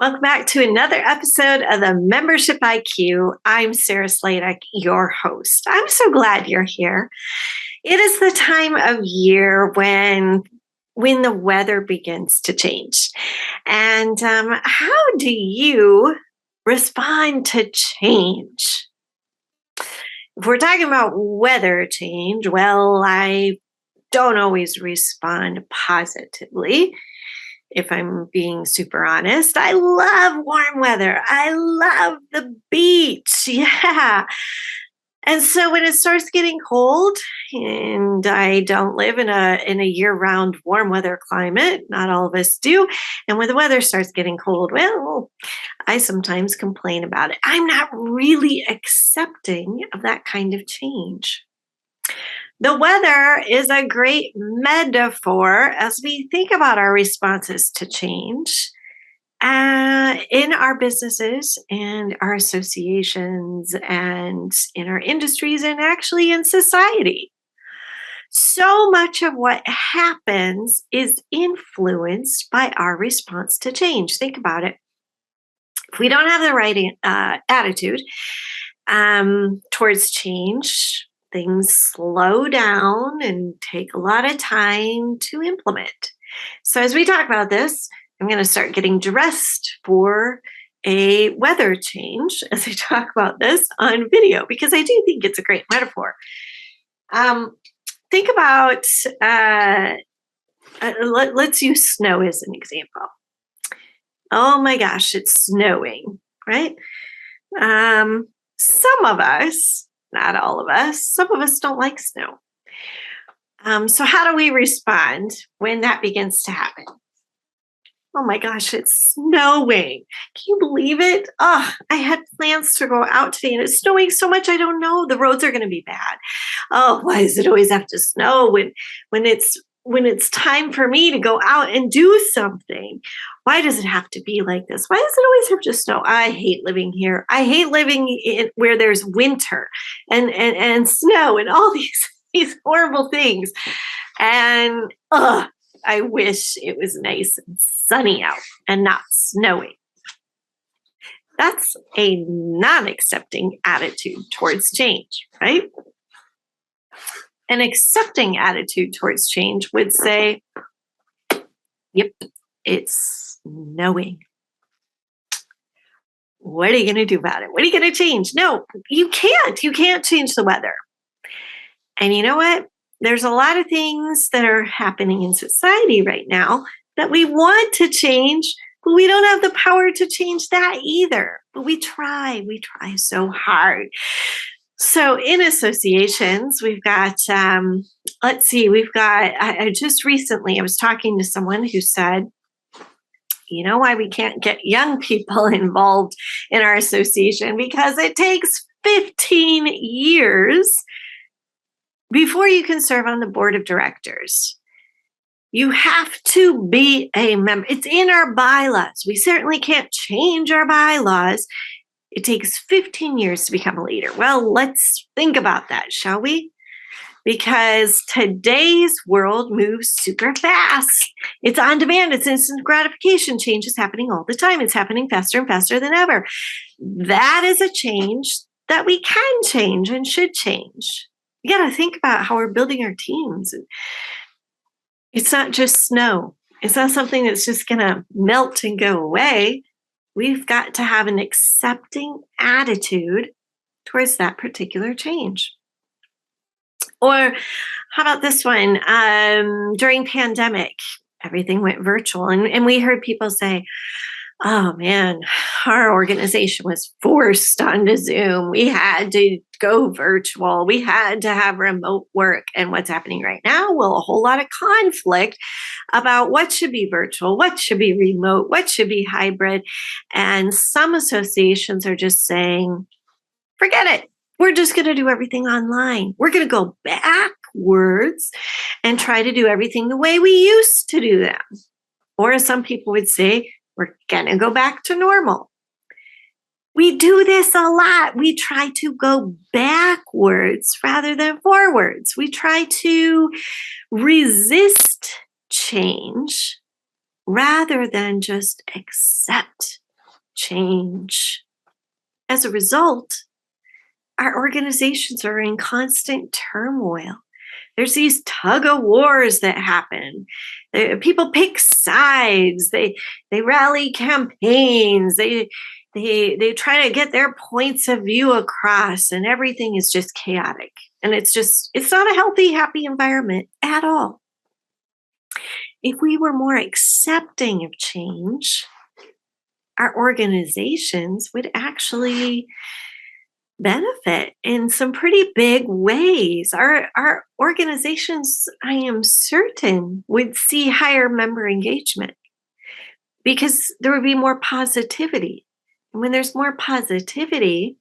Welcome back to another episode of the Membership IQ. I'm Sarah Sladek, your host. I'm so glad you're here. It is the time of year when the weather begins to change. And how do you respond to change? If we're talking about weather change, well, I don't always respond positively. If I'm being super honest, I love warm weather. I love the beach. Yeah. And so when it starts getting cold, and I don't live in a year-round warm weather climate, not all of us do. And when the weather starts getting cold, well, I sometimes complain about it. I'm not really accepting of that kind of change. The weather is a great metaphor as we think about our responses to change in our businesses and our associations and in our industries and actually in society. So much of what happens is influenced by our response to change. Think about it. If we don't have the right attitude towards change, things slow down and take a lot of time to implement. So, as we talk about this, I'm going to start getting dressed for a weather change as I talk about this on video because I do think it's a great metaphor. Think about, let's use snow as an example. Oh my gosh, it's snowing, right? Some of us, not all of us, some of us don't like snow. So how do we respond when that begins to happen? Oh my gosh, it's snowing. Can you believe it? Oh, I had plans to go out today and it's snowing so much I don't know. The roads are going to be bad. Oh, why does it always have to snow when it's time for me to go out and do something? Why does it have to be like this? Why does it always have to snow? I hate living here. I hate living where there's winter and snow and all these horrible things. And I wish it was nice and sunny out and not snowing. That's a non-accepting attitude towards change, right? An accepting attitude towards change would say, yep, it's snowing. What are you going to do about it? What are you going to change? No, you can't. You can't change the weather. And you know what? There's a lot of things that are happening in society right now that we want to change, but we don't have the power to change that either. But we try so hard. So in associations, we've got, I just recently, I was talking to someone who said, you know why we can't get young people involved in our association? Because it takes 15 years before you can serve on the board of directors. You have to be a member. It's in our bylaws. We certainly can't change our bylaws. It takes 15 years to become a leader. Well, let's think about that, shall we? Because today's world moves super fast. It's on demand. It's instant gratification. Change is happening all the time. It's happening faster and faster than ever. That is a change that we can change and should change. You got to think about how we're building our teams. It's not just snow. It's not something that's just going to melt and go away. We've got to have an accepting attitude towards that particular change. Or how about this one? During pandemic, everything went virtual. And we heard people say, oh man, our organization was forced onto Zoom. We had to go virtual. We had to have remote work. And what's happening right now? Well, a whole lot of conflict about what should be virtual, what should be remote, what should be hybrid. And some associations are just saying, forget it. We're just going to do everything online. We're going to go backwards and try to do everything the way we used to do them. Or as some people would say, we're going to go back to normal. We do this a lot. We try to go backwards rather than forwards. We try to resist change rather than just accept change. As a result, our organizations are in constant turmoil. There's these tug of wars that happen. People pick sides. They rally campaigns. They try to get their points of view across, and everything is just chaotic. And it's not a healthy, happy environment at all. If we were more accepting of change, our organizations would actually benefit in some pretty big ways. Our organizations, I am certain, would see higher member engagement because there would be more positivity. And when there's more positivity,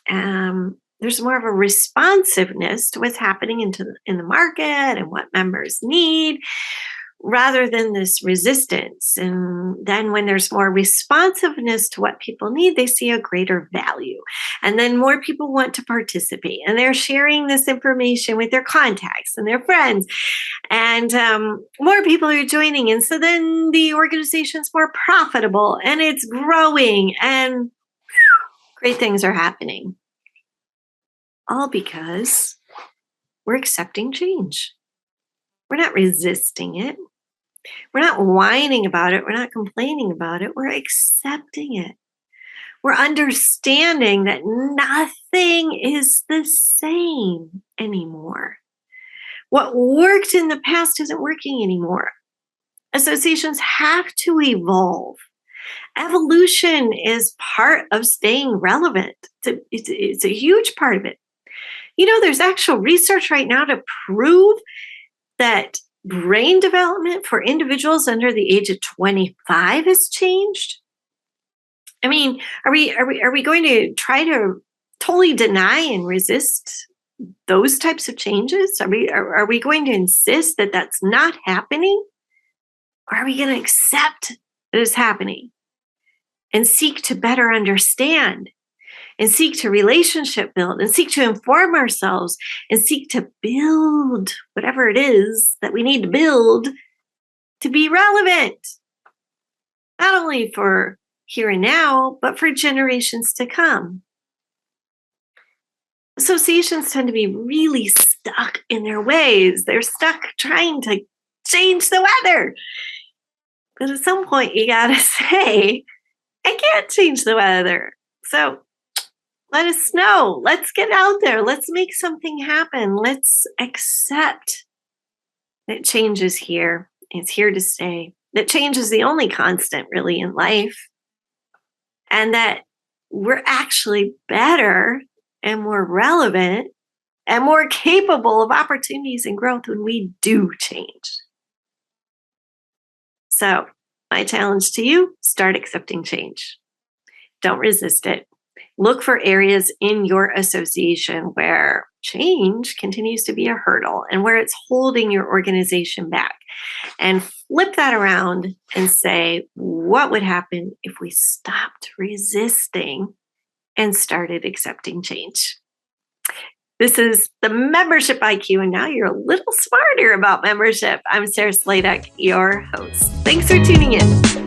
there's more of a responsiveness to what's happening in the market and what members need, rather than this resistance. And then when there's more responsiveness to what people need, they see a greater value. And then more people want to participate, and they're sharing this information with their contacts and their friends, and more people are joining. And so then the organization's more profitable and it's growing, and great things are happening. All because we're accepting change. We're not resisting it. We're not whining about it. We're not complaining about it. We're accepting it. We're understanding that nothing is the same anymore. What worked in the past isn't working anymore. Associations have to evolve. Evolution is part of staying relevant. It's a huge part of it. There's actual research right now to prove that brain development for individuals under the age of 25 has changed. I mean, are we going to try to totally deny and resist those types of changes? Are we going to insist that that's not happening? Or are we going to accept that it's happening and seek to better understand, and seek to relationship build, and seek to inform ourselves, and seek to build whatever it is that we need to build to be relevant, not only for here and now, but for generations to come? Associations tend to be really stuck in their ways. They're stuck trying to change the weather. But at some point, you got to say, I can't change the weather. So let us know. Let's get out there. Let's make something happen. Let's accept that change is here. It's here to stay. That change is the only constant really in life. And that we're actually better and more relevant and more capable of opportunities and growth when we do change. So my challenge to you, start accepting change. Don't resist it. Look for areas in your association where change continues to be a hurdle and where it's holding your organization back. And flip that around and say, what would happen if we stopped resisting and started accepting change? This is the Membership IQ, and now you're a little smarter about membership. I'm Sarah Sladek, your host. Thanks for tuning in.